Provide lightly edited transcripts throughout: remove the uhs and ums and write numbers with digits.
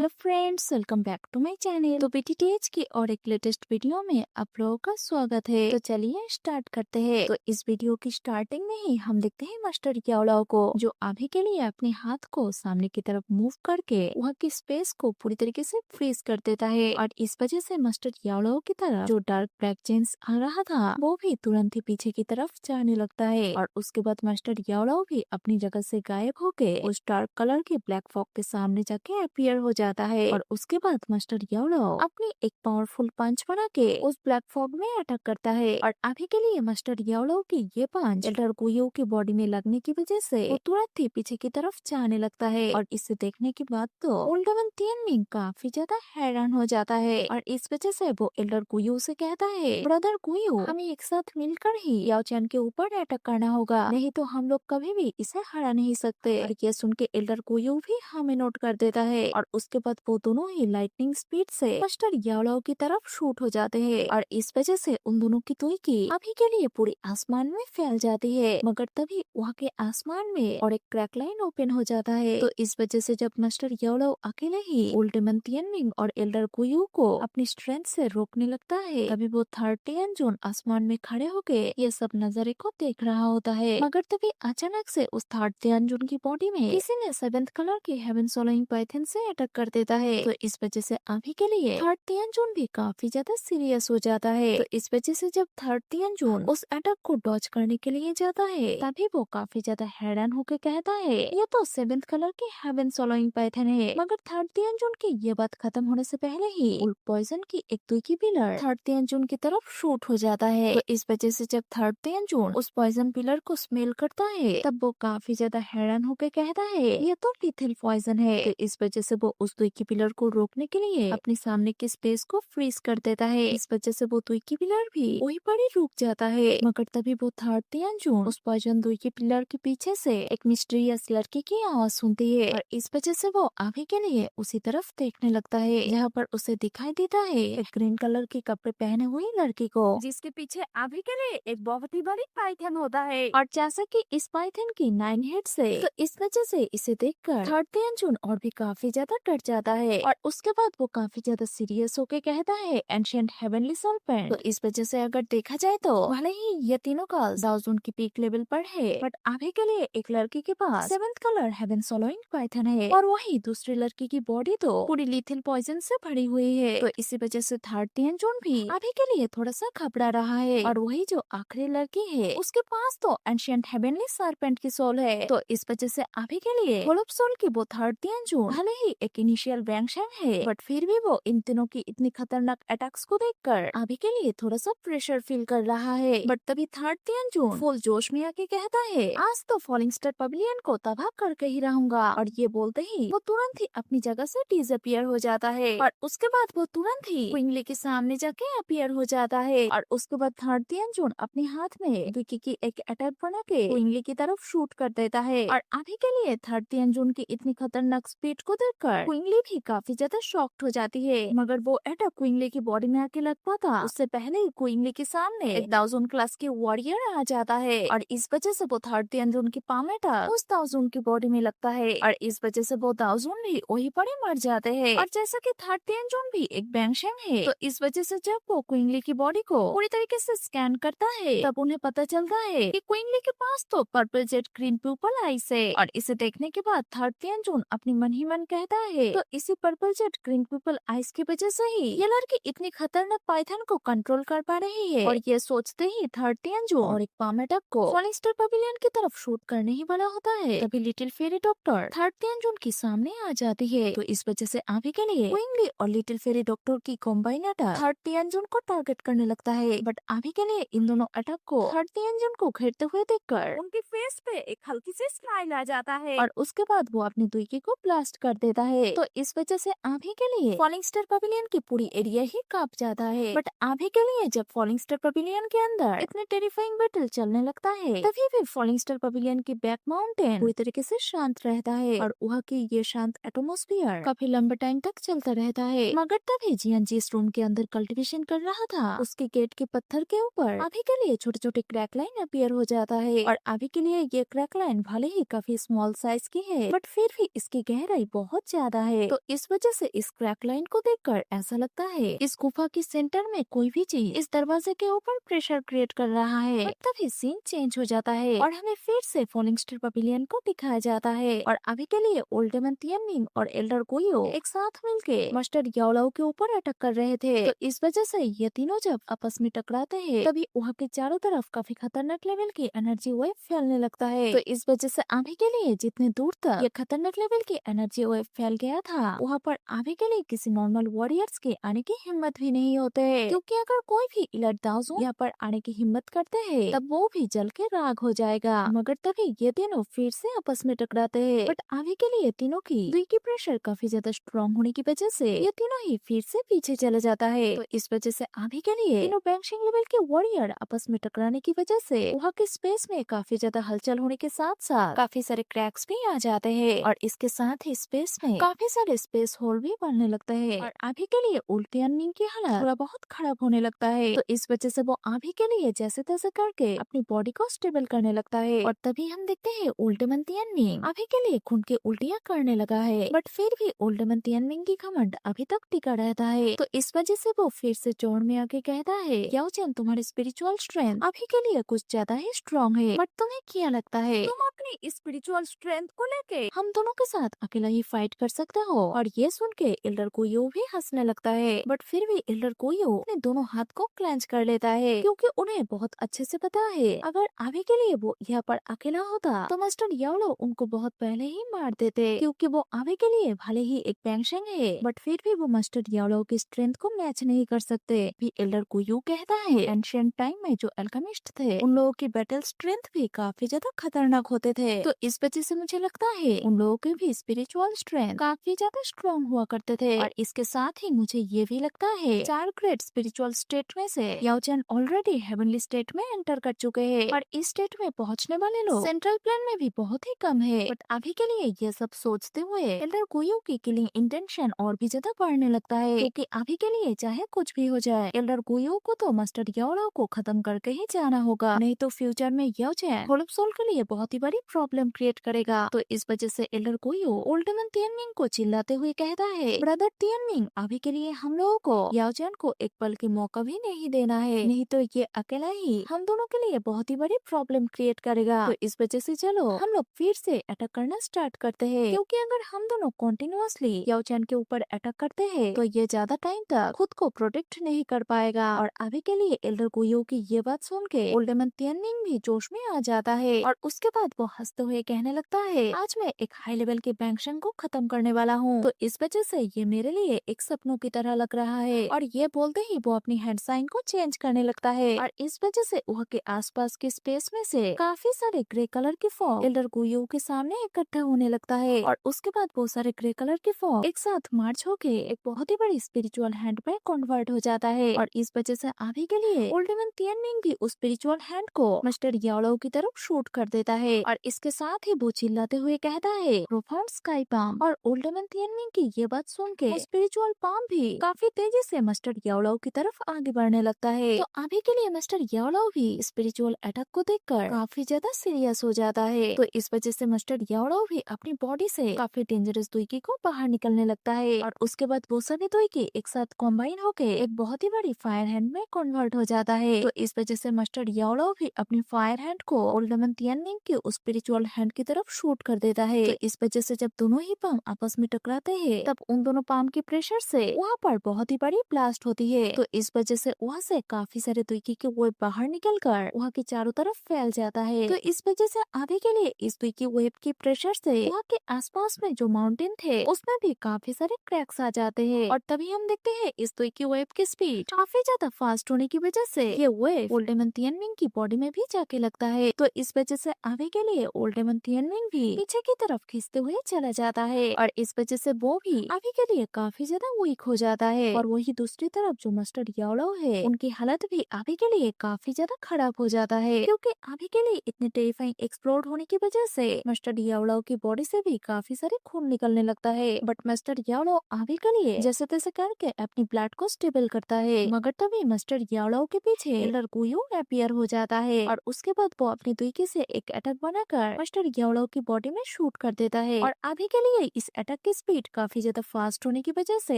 Hello friends, welcome back to my channel. तो BTTH की और एक लेटेस्ट वीडियो में आप लोगों का स्वागत है। तो चलिए स्टार्ट करते हैं। तो इस वीडियो की स्टार्टिंग में ही हम देखते हैं मास्टर याओलाओ को, जो अभी के लिए अपने हाथ को सामने की तरफ मूव करके वहाँ की स्पेस को पूरी तरीके से फ्रीज कर देता है। और इस वजह से मास्टर याओलाओ की तरफ जो डार्क ब्लैक चेंज आ रहा था वो भी तुरंत ही पीछे की तरफ जाने लगता है। और उसके बाद मास्टर याओलाओ भी अपनी जगह से गायब होके उस डार्क कलर के ब्लैक फॉग के सामने जाके अपीयर हो जाता है। और उसके बाद मास्टर याओलाओ अपनी एक पावरफुल पंच बना के उस ब्लैक फॉग में अटैक करता है। और अभी के लिए मास्टर याओलाओ की ये पंच एल्डर गुयो की बॉडी में लगने की वजह से वो तुरंत ही पीछे की तरफ जाने लगता है। और इसे देखने के बाद तो ओल्डर वन तियानमिंग काफी ज्यादा हैरान हो जाता है। और इस वजह से वो एल्डर गुयो से कहता है, ब्रदर गुयो, हमें एक साथ मिलकर ही याओ चैन के ऊपर अटैक करना होगा, नहीं तो हम लोग कभी भी इसे हरा नहीं सकते। और ये सुन के एल्डर गुयो भी हमें नोट कर देता है। और उसके बाद वो दोनों ही लाइटनिंग स्पीड से मास्टर याओलाओ की तरफ शूट हो जाते हैं। और इस वजह से उन दोनों की तुर्की अभी के लिए पूरी आसमान में फैल जाती है। मगर तभी वहाँ के आसमान में और एक क्रैक लाइन ओपन हो जाता है। तो इस वजह से जब मास्टर याओलाओ अकेले ही उल्टेमन तियानमिंग और एल्डर गुयो को अपनी स्ट्रेंथ से रोकने लगता है, तभी वो थर्ड तियानजोन आसमान में खड़े होके ये सब नजारे को देख रहा होता है। मगर तभी अचानक से उस थर्ड तियानजोन की बॉडी में किसी ने सेवेंथ कलर की हेवन सोलोइंग पाइथन से अटैक कर देता है। तो इस वजह से अभी के लिए थर्ड तियानजोन भी काफी ज्यादा सीरियस हो जाता है। तो इस वजह से जब थर्ड तियानजोन उस अटैक को डॉज करने के लिए जाता है, तभी वो काफी ज्यादा हैरान होकर कहता है, ये तो सेवेंथ कलर की हेवन सोलोइंग पाइथन है। मगर थर्ड तियानजोन की ये बात खत्म होने से पहले ही उल्ट पॉइजन की एक दुई की पिलर थर्ड तियानजोन की तरफ शूट हो जाता है। तो इस वजह से जब थर्ड तियानजोन उस पॉइजन पिलर को स्मेल करता है, तब वो काफी ज्यादा हैरान होकर कहता है, ये तो लिथिल पॉइजन है। तो इस वजह से वो उस दुई की पिलर को रोकने के लिए अपने सामने के स्पेस को फ्रीज कर देता है। इस वजह से वो दुई की पिलर भी वही पर ही रुक जाता है। मगर तभी वो थर्ड तियानजोन उस पॉइजन दुई की पिलर के पीछे से एक मिस्टीरियस लड़की की आवाज सुनती है। और इस वजह से वो अभी के लिए उसी तरफ देखने लगता है, जहाँ पर उसे दिखाई देता है एक ग्रीन कलर के कपड़े पहने हुई लड़की को, जिसके पीछे अभी के लिए एक बहुत ही बड़ी पाइथन होता है। और जैसा कि इस पाइथन की 9 हेड्स है, तो इस वजह से इसे देखकर थर्ड तियानजोन और भी काफी ज्यादा डर जाता है। और उसके बाद वो काफी ज्यादा सीरियस होके कहता है, एंशिएंट हेवनली सर्पेंट। तो इस वजह से अगर देखा जाए तो भले ही ये तीनों गर्ल्स दाओजोन की पीक लेवल पर है, बट अभी के लिए एक लड़की के पास seventh colour haven soloing Python है, और वही दूसरी लड़की की बॉडी तो पूरी लिथिल पॉइजन से भरी हुई है। तो इसी वजह से थर्ड तियानजोन भी अभी के लिए थोड़ा सा घबरा रहा है। और वही जो आखिरी लड़की है, उसके पास तो एंशिएंट हेवनली सर्पेंट की सोल है। तो इस वजह से अभी के लिए होलोप सोल की वो थर्ड तियानजोन भले ही एक इनिशियल वैंगशैन है, बट फिर भी वो इन तीनों की इतनी खतरनाक अटैक्स को देखकर अभी के लिए थोड़ा सा प्रेशर फील कर रहा है। बट तभी थर्ड तियानजोन फुल जोश में आके कहता है, आज तो फॉलिंग स्टार पवेलियन को तबाह करके ही रहूंगा। और ये बोलते ही वो तुरंत ही अपनी जगह से डिसअपियर हो जाता है। और उसके बाद वो तुरंत ही क्विंगली के सामने जाके अपीयर हो जाता है। और उसके बाद थर्ड तियानजोन अपने हाथ में विकी की एक अटैक बना के क्विंगली की तरफ शूट कर देता है। और अभी के लिए थर्ड तियानजोन की इतनी खतरनाक स्पीड को देखकर क्विंगली भी काफी ज्यादा शॉक्ड हो जाती है। मगर वो अटैक क्विंगली की बॉडी में आके लग पाता उससे पहले ही क्विंगली के सामने एक दाओजोन क्लास के वॉरियर आ जाता है। और इस वजह से वो थर्ड तियानजोन की पाम अटैक उस दाओजोन की बॉडी में लगता है। और इस वजह से वो दाओजोन भी वही पर ही मर जाते हैं। और जैसा कि थर्ड तियानजोन भी एक बैंगशैन है, तो इस वजह से जब वो क्विंगली की बॉडी को पूरी तरीके से स्कैन करता है, तब उन्हें पता चलता है कि क्विंगली के पास तो purple jet green pupil ice है। और इसे देखने के बाद थर्ड तियानजोन अपनी मन ही मन कहता है, तो इसी purple jet green pupil ice की वजह से ही ये लड़की इतनी खतरनाक पाइथन को कंट्रोल कर पा रही है। और ये सोचते ही थर्ड तियानजोन और एक पामेटक को फॉलिंग स्टार पवेलियन की तरफ शूट करने ही वाला होता है, तभी लिटिल फेरी डॉक्टर थर्ड तियानजोन के सामने आ जाती है। तो इस वजह से अभी के लिए क्विंगली और लिटिल फेरी डॉक्टर की कॉम्बाइन अटैक थर्ड तियानजोन को टारगेट करने लगता है। बट अभी के लिए इन दोनों अटैक को थर्ड तियानजोन को घेरते हुए देखकर उनके फेस पे एक हल्की सी स्माइल आ जाता है। और उसके बाद वो अपनी दुईकी को ब्लास्ट कर देता है। तो इस वजह से अभी के लिए फॉलिंग स्टार पवेलियन की पूरी एरिया ही कांप जाता है। बट अभी के लिए जब फॉलिंग स्टार पवेलियन के अंदर इतने टेरिफाइंग बैटल चलने लगता है, तभी भी फॉलिंग स्टार पवेलियन की बैक माउंटेन पूरी तरीके से शांत रहता है। और वहाँ की ये शांत एटमोस्फियर काफी लंबे टाइम तक चलता रहता है। मगर तभी जियान जिस रूम के अंदर कल्टिवेशन कर रहा था, उसके गेट के पत्थर के ऊपर अभी के लिए छोटे छोटे क्रैक लाइन अपीयर हो जाता है। और अभी के लिए ये क्रैक लाइन भले ही काफी स्मॉल साइज की है, बट फिर भी इसकी गहराई बहुत ज्यादा है। तो इस वजह से इस क्रैक लाइन को देखकर ऐसा लगता है इस गुफा के सेंटर में कोई भी चीज इस दरवाजे के ऊपर प्रेशर क्रिएट कर रहा है। और तभी सीन चेंज हो जाता है और हमें फिर से फॉलिंग स्टार पवेलियन को दिखाया जाता है। और अभी के लिए ओल्ड मैन तियानमिंग और एल्डर गुइयो एक साथ मिलके मास्टर याओलाओ के ऊपर अटैक कर रहे थे। तो इस वजह से ये तीनों जब आपस में टकराते हैं तभी वहाँ के चारों तरफ काफी खतरनाक लेवल की एनर्जी वेव फैलने लगता है। तो इस वजह से अभी के लिए जितने दूर तक ये खतरनाक लेवल की एनर्जी वेव फैल गया था वहाँ पर अभी के लिए किसी नॉर्मल वॉरियर्स के आने की हिम्मत भी नहीं होते है, क्योंकि अगर कोई भी इलट दाओजू यहाँ पर आने की हिम्मत करते हैं तब वो भी जल के राख हो जाएगा। मगर तभी ये तीनों फिर से आपस में टकराते हैं। बट अभी के लिए तीनों की दुई की प्रेशर काफी ज्यादा स्ट्रॉन्ग होने की वजह से ये तीनों ही फिर से पीछे चले जाता है। तो इस वजह से अभी के लिए तीनों बैंशिंग लेवल के वॉरियर आपस में टकराने की वजह से वहाँ के स्पेस में काफी ज्यादा हलचल होने के साथ साथ काफी सारे क्रैक्स भी आ जाते हैं और इसके साथ ही स्पेस में काफी सारे स्पेस होल भी बनने लगते हैं। और अभी के लिए उल्टियानिंग की हालत थोड़ा बहुत खराब होने लगता है। तो इस वजह से वो अभी के लिए जैसे तैसे करके अपनी बॉडी को स्टेबल करने लगता है। और तभी हम देखते हैं उल्टेमन तियानमिंग अभी के लिए खून के उल्टियाँ करने लगा है। बट फिर भी उल्टेमन तियानमिंग की घमंड अभी तक टिका रहता है। तो इस वजह से वो फिर से जोड़ में आके कहता है याओचन तुम्हारी स्पिरिचुअल स्ट्रेंथ अभी के लिए कुछ ज्यादा ही स्ट्रॉन्ग है। बट तुम्हें क्या लगता है तुम अपनी स्पिरिचुअल स्ट्रेंथ को लेके हम दोनों के साथ अकेला ही फाइट कर सकते हो? और ये सुन के एल्डर कोयो भी हंसने लगता है। बट फिर भी एल्डर कोयो अपने दोनों हाथ को क्लेंच कर लेता है, क्योंकि उन्हें बहुत अच्छे से पता है अगर अभी के लिए वो यहाँ पर अकेला होता तो मास्टर याओलो उनको बहुत पहले ही मार देते, क्योंकि वो अभी के लिए भले ही एक बैंशिंग है बट फिर भी वो मास्टर याओलो की स्ट्रेंथ को मैच नहीं कर सकते। भी एल्डर कोयो कहता है एंशिएंट टाइम में जो अल्केमिस्ट थे उन लोगों की बैटल स्ट्रेंथ भी काफी ज्यादा खतरनाक होते थे। तो इस वजह से मुझे लगता है उन लोगों की भी स्पिरिचुअल स्ट्रेंथ काफी ज्यादा स्ट्रॉन्ग हुआ करते थे। और इसके साथ ही मुझे ये भी लगता है 4 ग्रेट स्पिरिचुअल स्टेट में से याओचन ऑलरेडी हेवनली स्टेट में एंटर कर चुके हैं और इस स्टेट में पहुंचने वाले लोग सेंट्रल प्लेन में भी बहुत ही कम है। बट अभी के लिए ये सब सोचते हुए एल्डर कोयो की किलिंग इंटेंशन और भी ज्यादा बढ़ने लगता है, क्योंकि अभी के लिए चाहे कुछ भी हो जाए एल्डर कोयो को तो मास्टर याओलो को खत्म करके ही जाना होगा, नहीं तो फ्यूचर में याओचन होल्प सोल के लिए बहुत ही बड़ी प्रॉब्लम क्रिएट करेगा। तो इस वजह से एल्डर कोयो ओल्डमन तियानमिंग को चिल्लाते हुए कहता है ब्रदर तियानमिंग अभी के लिए हम लोगों को याओचन को एक पल की मौका भी नहीं देना है, नहीं तो ये अकेला ही हम दोनों के लिए बहुत ही बड़ी प्रॉब्लम क्रिएट करेगा। तो इस वजह से चलो हम लोग फिर से अटैक करना स्टार्ट करते हैं, क्योंकि अगर हम दोनों कंटिन्यूअसली याओचन के ऊपर अटैक करते हैं तो ये ज्यादा टाइम तक खुद को प्रोटेक्ट नहीं कर पाएगा। और अभी के लिए एल्डर कोयो की ये बात सुन के ओल्डमन तियानमिंग भी जोश में आ जाता है और उसके बाद वो हंसते हुए कहने लगता है आज मैं एक हाई लेवल के बैंशिंग को खत्म करने वाला हूँ, तो इस वजह से ये मेरे लिए एक सपनों की तरह लग रहा है। और ये बोलते ही वो अपनी हैंड साइन को चेंज करने लगता है और इस वजह से वहाँ के आसपास के स्पेस में से काफी सारे ग्रे कलर के फॉग एल्डर कोयो के सामने इकट्ठा होने लगता है। और उसके बाद बहुत सारे ग्रे कलर के फॉग एक साथ मार्च होके एक बहुत ही बड़ी स्पिरिचुअल हैंड में कन्वर्ट हो जाता है। और इस वजह से अभी के लिए ओल्डमन तियानमिंग भी उस स्पिरिचुअल हैंड को मास्टर याओलो की तरफ शूट कर देता है और इसके साथ ही वो चिल्लाते हुए कहता है प्रोफाउंड स्काई पाम। और ओल्डमन तियानमिंग की ये बात सुन के स्पिरिचुअल पाम भी काफी तेजी से मास्टर याओलो की तरफ आगे बढ़ने लगता है। तो अभी के लिए मास्टर याओलो भी स्पिरिचुअल अटैक को देखकर काफी ज्यादा सीरियस हो जाता है। तो इस वजह से मास्टर याओलो भी अपनी बॉडी से काफी डेंजरस दुईकी को बाहर निकलने लगता है और उसके बाद वो सभी दुईकी एक साथ कॉम्बाइन होके एक बहुत ही बड़ी फायर हैंड में कन्वर्ट हो जाता है। तो इस वजह से मास्टर याओलो भी अपनी फायर हैंड को ओल्डमन तियानमिंग के उस स्पिरिचुअल हैंड की तरफ शूट कर देता है। तो इस वजह से जब दोनों ही पाम आपस में टकराते हैं तब उन दोनों पाम के प्रेशर से वहाँ पर बहुत ही बड़ी ब्लास्ट होती है। तो इस वजह से वहाँ से काफी सारे दुईकी के वेव बाहर निकल कर वहाँ की चारों तरफ फैल जाता है। तो इस वजह से अभी के लिए इस दुईकी वेव के प्रेशर से वहाँ के आसपास में जो माउंटेन थे उसमें भी काफी सारे क्रैक्स आ जाते हैं। और तभी हम देखते हैं इस दुईकी वेव की स्पीड काफी ज्यादा फास्ट होने की वजह से ये वेव ओल्डमन तियानमिंग की बॉडी में भी जाके लगता है। तो इस वजह से अभी के लिए ओल्डमन तियानमिंग भी पीछे की तरफ खींचते हुए चला जाता है और इस वजह से वो भी अभी के लिए काफी ज्यादा वीक हो जाता है। और वही दूसरी तरफ जो मास्टर याओलो है उनकी हालत भी अभी के लिए काफी ज्यादा खराब हो जाता है, क्योंकि अभी के लिए इतने टेरिफाइंग एक्सप्लोड होने की वजह से मास्टर याओलो की बॉडी से भी काफी सारे खून निकलने लगता है। बट मास्टर याओलो अभी के लिए जैसे तैसे करके अपनी ब्लड को स्टेबल करता है। मगर तभी मास्टर याओलो के पीछे एल्डर कोयो अपीयर हो जाता है और उसके बाद वो अपनी दुईकी से एक अटैक बनाकर मास्टर याओलो की बॉडी में शूट कर देता है। और अभी के लिए इस अटैक की स्पीड काफी ज्यादा फास्ट होने की वजह से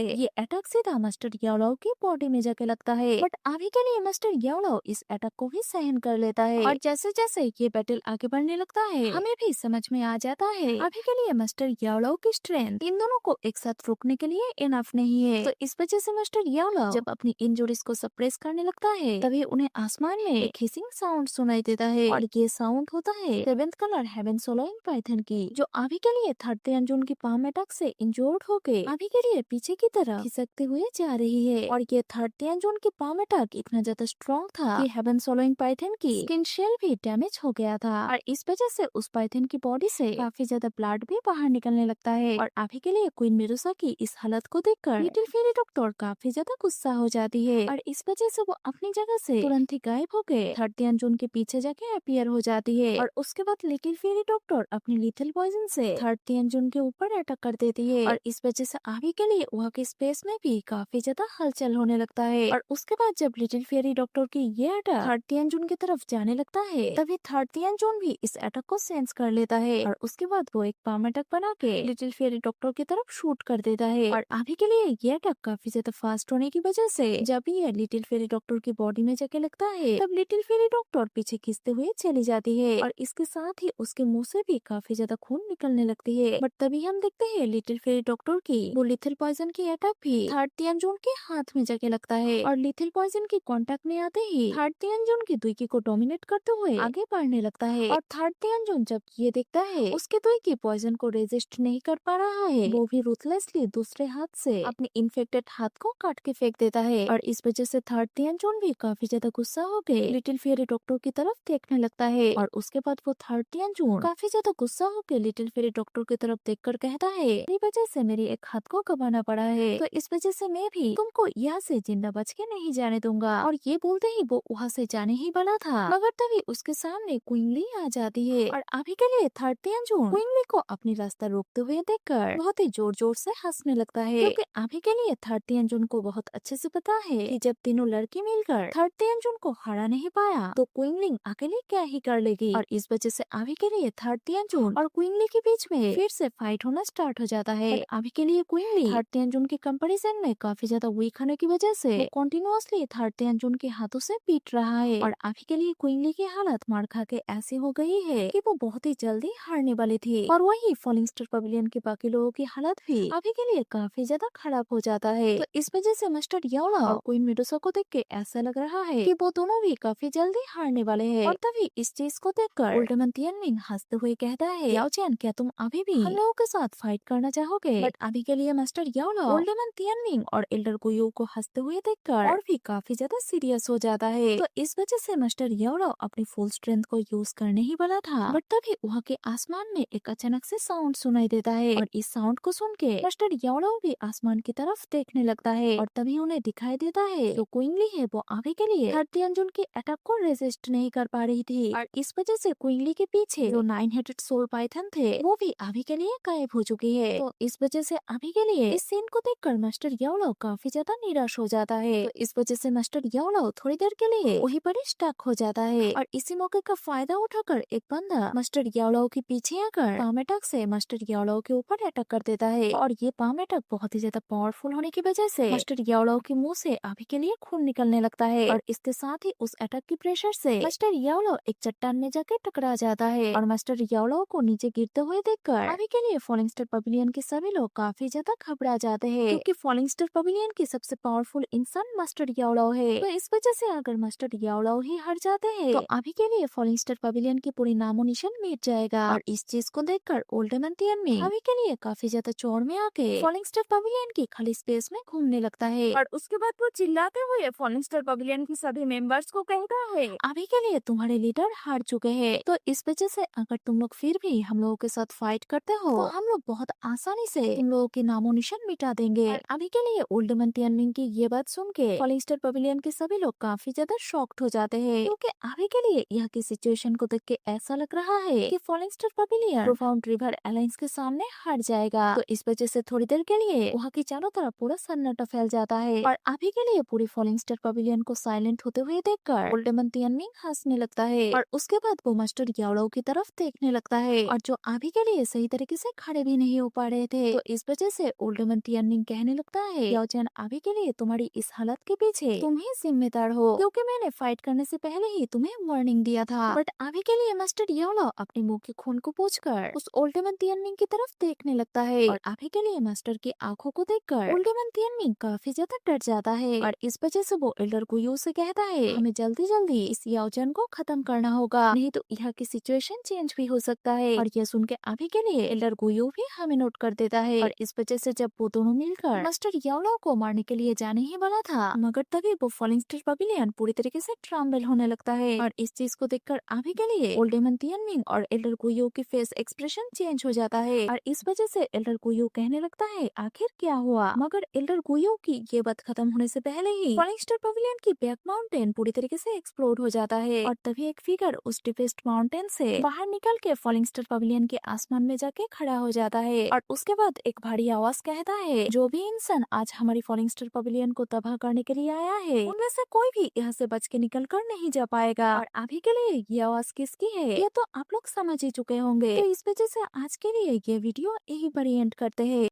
ये अटैक सीधा मास्टर याओलाओ की बॉडी में जाके लगता है। बट अभी के लिए मास्टर याओलाओ इस अटैक को भी सहन कर लेता है और जैसे जैसे ये बैटल आगे बढ़ने लगता है हमें भी समझ में आ जाता है अभी के लिए मास्टर याओलाओ की स्ट्रेंथ इन दोनों को एक साथ रोकने के लिए इनफ नहीं है। तो इस वजह से मास्टर याओलाओ जब अपनी इंजुरीज को सप्रेस करने लगता है तभी उन्हें आसमान में एक हिसिंग साउंड सुनाई देता है और ये साउंड होता है seventh colour haven soloing Python की, जो अभी के लिए 30 जून की पाम अटैक से इंजोर्ड होके अभी के लिए पीछे की तरफ खिसकते हुए जा रही है। और ये 30 जून की पाम अटैक इतना ज्यादा स्ट्रॉन्ग था कि हेवन सोलोइंग पाइथन की स्किन शेल भी डैमेज हो गया था और इस वजह से उस पाइथन की बॉडी से काफी ज्यादा ब्लड भी बाहर निकलने लगता है। और अभी के लिए क्वीन मेडुसा की इस हालत को देखकर लिटिल फेरी डॉक्टर काफी ज्यादा गुस्सा हो जाती है और इस वजह से वो अपनी जगह से तुरंत ही गायब हो गए 30 जून के पीछे जाके अपीयर हो जाती है। और उसके बाद लिटिल फेरी डॉक्टर अपनी लिटिल पॉइजन से 30 जून के ऊपर अटैक कर देती है और इस वजह से अभी के लिए वहाँ के स्पेस में भी काफी ज्यादा हलचल होने लगता है। और उसके बाद जब लिटिल फेरी डॉक्टर की ये अटैक 30 जून की तरफ जाने लगता है तभी 30 जून भी इस अटैक को सेंस कर लेता है और उसके बाद वो एक पाम अटैक बना के लिटिल फेरी डॉक्टर की तरफ शूट कर देता है। और अभी के लिए ये अटैक काफी ज्यादा फास्ट होने की वजह से जब ये लिटिल फेरी डॉक्टर की बॉडी में जाके लगता है तब लिटिल फेरी डॉक्टर पीछे खींचते हुए चली जाती है और इसके साथ ही उसके मुंह से भी काफी ज्यादा खून निकलने लगती है। बट तभी हम देखते हैं लिटिल फेरी डॉक्टर की वो लिथिल पॉइजन की अटैक भी 30 जून के हाथ में जाके लगता है और लिथिल पॉइजन की कांटेक्ट में आते ही 30 जून की दुई को डोमिनेट करते हुए आगे बढ़ने लगता है। और 30 जून जब ये देखता है उसके दुई की पॉइजन को रेजिस्ट नहीं कर पा रहा है वो भी रूथलेसली दूसरे हाथ से अपने इन्फेक्टेड हाथ को काट के फेंक देता है और इस वजह से 30 जून भी काफी ज्यादा गुस्सा हो गए लिटिल फेरी डॉक्टर की तरफ देखने लगता है। और उसके बाद वो 30 जून काफी ज्यादा गुस्सा होकर लिटिल फेरी डॉक्टर की तरफ देखकर कहता है मेरी वजह से मेरी एक हाथ को गंवाना पड़ा है तो इस वजह से मैं भी तुमको यहाँ से जिंदा बच के नहीं जाने दूंगा। और ये बोलते ही वो वहाँ से जाने ही वाला था मगर तभी उसके सामने क्वीनली आ जाती है और अभी के लिए 30 जून क्वीनली को अपनी रास्ता रोकते हुए देखकर बहुत ही जोर जोर से हंसने लगता है क्योंकि अभी के लिए 30 जून को बहुत अच्छे से पता है कि जब तीनों लड़की मिलकर 30 जून को हरा नहीं पाया तो क्वीनलिंग अकेले क्या ही कर लेगी। और इस वजह से अभी के लिए 30 जून और क्वीनली के बीच में फिर से फाइट होना स्टार्ट हो जाता है। और अभी के लिए क्वीनली 30 जून के कंपैरिजन में काफी ज्यादा वीक होने की वजह से कंटिन्यूअसली 30 जून के हाथों से पीट रहा है। और अभी के लिए क्वीनली की हालत मार खा के ऐसी हो गई है कि वो बहुत ही जल्दी हारने वाली थी। और वही फॉलिंग स्टार पवेलियन के बाकी लोगों की हालत भी अभी के लिए काफी ज्यादा खराब हो जाता है। तो इस वजह से मास्टर याओलाओ और क्वीन मेडुसा को देख के ऐसा लग रहा है कि वो दोनों भी काफी जल्दी हारने वाले हैं। और तभी इस चीज को देखकर ओल्डमैन तियानमिंग हंसते हुए कहता है याओ चैन क्या तुम अभी भी हम लोगों के साथ फाइट करना चाहोगे। बट अभी के लिए मास्टर याओलाओ ओल्डमैन तियानमिंग और एल्डर गुयू को हंसते हुए देखकर और भी काफी ज्यादा सीरियस हो जाता है। तो इस वजह से मास्टर याओलाओ अपनी फुल स्ट्रेंथ को यूज करने ही वाला था बट तभी वहाँ के आसमान में एक अचानक से साउंड सुनाई देता है और इस साउंड को सुन के मास्टर याओलाओ भी आसमान की तरफ देखने लगता है और तभी उन्हें दिखाई देता है जो क्वीनली है वो अभी के लिए 30 जून के अटैक को रेजिस्ट नहीं कर पा रही थी। और इस वजह से क्वीनली के पीछे जो 9 हेडेड सोल पाइथन थे वो भी अभी के लिए गायब हो चुकी है। तो इस वजह से अभी के लिए इस सीन को देखकर मास्टर याओलाओ काफी ज्यादा निराश हो जाता है। तो इस वजह से मास्टर याओलाओ थोड़ी देर के लिए वहीं पर स्टक हो जाता है और इसी मौके का फायदा उठाकर एक बंदा मास्टर याओलाओ के पीछे आकर पाम अटैक से मास्टर याओलाओ के ऊपर अटैक कर देता है। और ये पाम अटैक बहुत ही ज्यादा पावरफुल होने की वजह से मास्टर याओलाओ के मुंह से अभी के लिए खून निकलने लगता है और इसके साथ ही उस अटैक की प्रेशर से मास्टर याओलाओ एक चट्टान में जाके टकरा जाता है। और मास्टर याओलाओ को नीचे गिरते हुए देखकर अभी के लिए फॉलिंग स्टार पवेलियन के सभी लोग काफी ज्यादा घबरा जाते हैं क्योंकि फॉलिंग स्टार पवेलियन की सबसे पावरफुल इंसान मास्टर याओलाओ है। तो इस वजह से अगर मास्टर याओलाओ ही हार जाते हैं तो अभी के लिए फॉलिंग स्टार पवेलियन की पूरी नामो निशान मिट जाएगा। और इस चीज को देखकर ओल्डमैन तियानमिंग अभी के लिए काफी ज्यादा चौड़ में आके फॉलिंग स्टार पवेलियन की खाली स्पेस में घूमने लगता है और उसके बाद वो चिल्लाते हुए फॉलिंग स्टार पवेलियन के सभी मेंबर्स को कहता है अभी के लिए तुम्हारे लीडर हार चुके हैं। तो इस वजह से अगर तुम लोग फिर भी हम लोगों के साथ फाइट करते हो तो हम लोग बहुत आसानी से तुम लोगों के नामो निशान मिटा देंगे। और अभी के लिए ओल्डमैन तियानमिंग की ये बात सुन के फॉलिंग स्टार पवेलियन के सभी लोग काफी ज्यादा शॉक्ड हो जाते हैं क्योंकि अभी के लिए यह की सिचुएशन को देख के ऐसा लग रहा है कि falling star pavilion profound river alliance के सामने हार जाएगा। तो इस वजह से थोड़ी देर के लिए वहाँ की चारों तरफ पूरा सन्नाटा फैल जाता है और अभी के लिए पूरी फॉलिंग स्टार पवेलियन को साइलेंट होते हुए देखकर ओल्डमैन तियानमिंग हंसने लगता है और उसके बाद वो मास्टर याओलाओ की तरफ देखने लगता है और जो अभी के लिए सही तरीके से खड़े भी नहीं हो पा रहे थे। तो इस वजह से ओल्डमैन तियानमिंग कहने लगता है, याओ चैन अभी के लिए तुम्हारी इस हालत के पीछे तुम ही जिम्मेदार हो, क्योंकि मैंने फाइट करने से पहले ही तुम्हें वार्निंग दिया था। बट अभी के लिए मास्टर याओ अपने मुंह के खून को पोंछकर उस ओल्डमैन तियानमिंग की तरफ देखने लगता है और अभी के लिए मास्टर की आंखों को देखकर ओल्डमैन तियानमिंग काफी ज्यादा डर जाता है और इस वजह से वो एल्डर गुयू से कहता है, हमें जल्दी जल्दी इस याओ चैन को खत्म करना होगा, नहीं तो यहाँ की सिचुएशन चेंज भी हो सकता है। और ये सुन के अभी के लिए एल्डर गुयू भी हमें नोट कर देता है और इस वजह से जब वो दोनों मिलकर मास्टर याओ को मारने के लिए जाने ही वाला था, मगर तभी वो फॉलिंग स्टार पवेलियन पूरी तरीके से ट्रम्बल होने लगता है। और इस चीज को देखकर अभी के लिए ओल्डमैन तियानमिंग और एल्डर गुयू की फेस एक्सप्रेशन चेंज हो जाता है और इस वजह से एल्डर गुयू कहने लगता है, आखिर क्या हुआ। मगर एल्डर गुयू की ये बात खत्म होने से पहले ही फॉलिंग स्टार पवेलियन की बैक माउंटेन पूरी तरीके से एक्सप्लोड हो जाता है और तभी एक फिगर उस डिफेस्ट माउंटेन से बाहर निकल के फॉलिंग स्टार पवेलियन के आसमान में जाके खड़ा हो जाता है और उसके बाद एक भारी आवाज कहता है, जो भी इंसान आज हमारी फॉलिंग स्टार पवेलियन को तबाह करने के लिए आया है, उनमें से कोई भी यहाँ से बच के निकल कर नहीं जा पाएगा। और अभी के लिए ये आवाज किसकी है ये तो आप लोग समझ ही चुके होंगे। तो इस वजह से आज के लिए ये वीडियो यही पर एंड करते हैं।